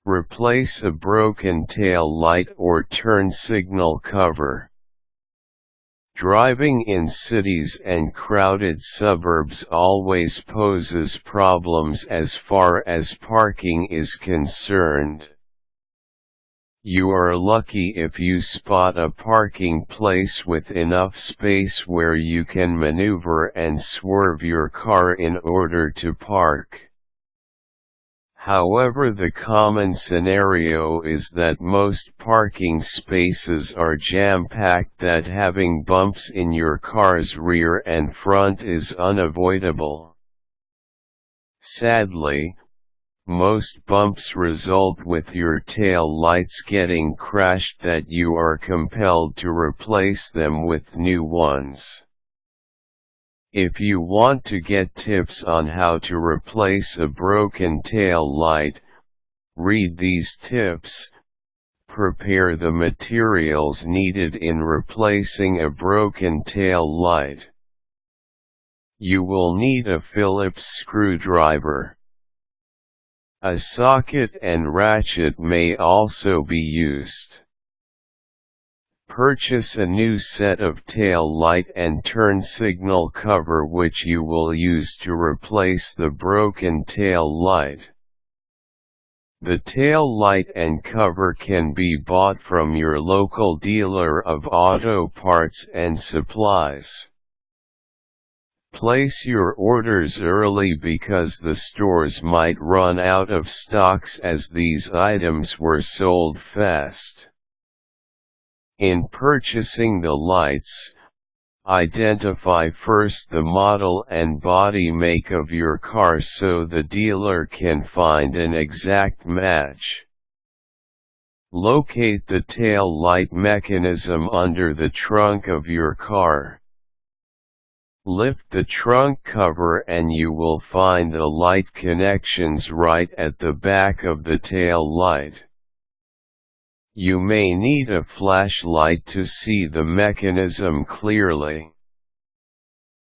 Replace a broken tail light or turn signal cover. Driving in cities and crowded suburbs always poses problems as far as parking is concerned. You are lucky if you spot a parking place with enough space where you can maneuver and swerve your car in order to park. However, the common scenario is that most parking spaces are jam-packed, that having bumps in your car's rear and front is unavoidable. Sadly, most bumps result with your tail lights getting crashed that you are compelled to replace them with new ones. If you want to get tips on how to replace a broken tail light, read these tips. Prepare the materials needed in replacing a broken tail light. You will need a Phillips screwdriver. A socket and ratchet may also be used. Purchase a new set of tail light and turn signal cover which you will use to replace the broken tail light. The tail light and cover can be bought from your local dealer of auto parts and supplies. Place your orders early because the stores might run out of stocks as these items were sold fast. In purchasing the lights, identify first the model and body make of your car so the dealer can find an exact match. Locate the tail light mechanism under the trunk of your car. Lift the trunk cover and you will find the light connections right at the back of the tail light. You may need a flashlight to see the mechanism clearly.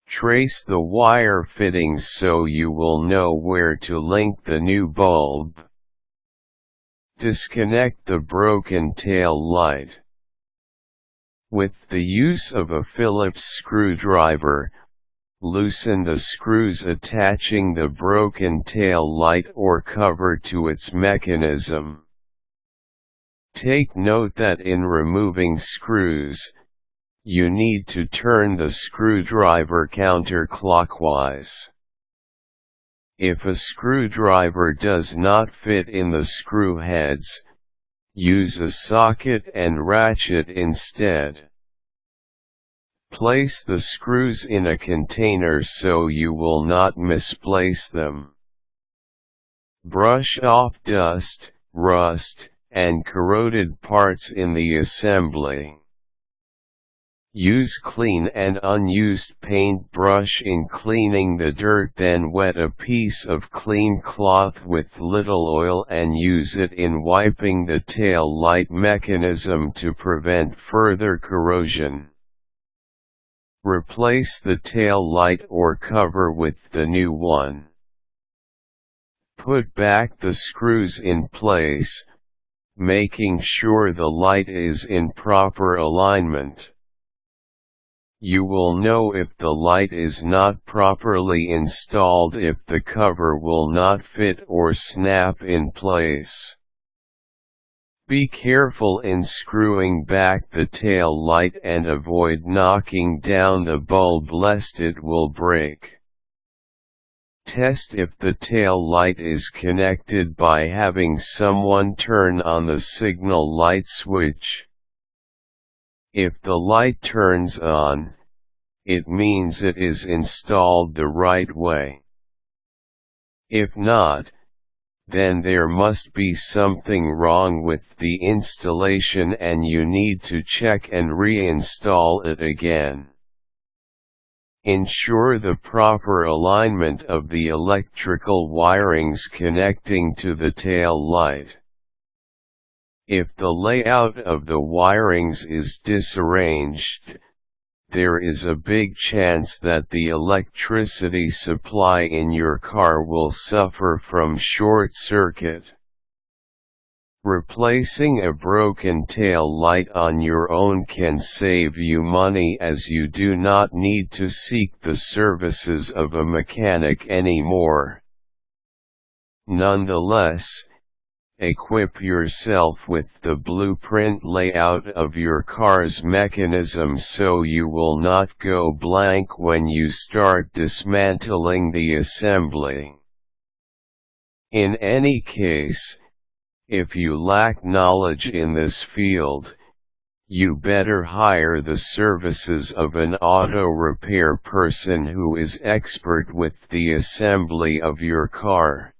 Trace the wire fittings so you will know where to link the new bulb. Disconnect the broken tail light. With the use of a Phillips screwdriver, loosen the screws attaching the broken tail light or cover to its mechanism. Take note that in removing screws, you need to turn the screwdriver counterclockwise. If a screwdriver does not fit in the screw heads, use a socket and ratchet instead. Place the screws in a container so you will not misplace them. Brush off dust, rust, and corroded parts in the assembly. Use clean and unused paintbrush in cleaning the dirt, then wet a piece of clean cloth with little oil and use it in wiping the tail light mechanism to prevent further corrosion. Replace the tail light or cover with the new one. Put back the screws in place, making sure the light is in proper alignment. You will know if the light is not properly installed if the cover will not fit or snap in place. Be careful in screwing back the tail light and avoid knocking down the bulb lest it will break. Test if the tail light is connected by having someone turn on the signal light switch. If the light turns on, it means it is installed the right way. If not, then there must be something wrong with the installation and you need to check and reinstall it again. Ensure the proper alignment of the electrical wirings connecting to the tail light. If the layout of the wirings is disarranged, there is a big chance that the electricity supply in your car will suffer from short circuit. Replacing a broken tail light on your own can save you money, as you do not need to seek the services of a mechanic anymore. Nonetheless, equip yourself with the blueprint layout of your car's mechanism so you will not go blank when you start dismantling the assembly. In any case, if you lack knowledge in this field, you better hire the services of an auto repair person who is expert with the assembly of your car.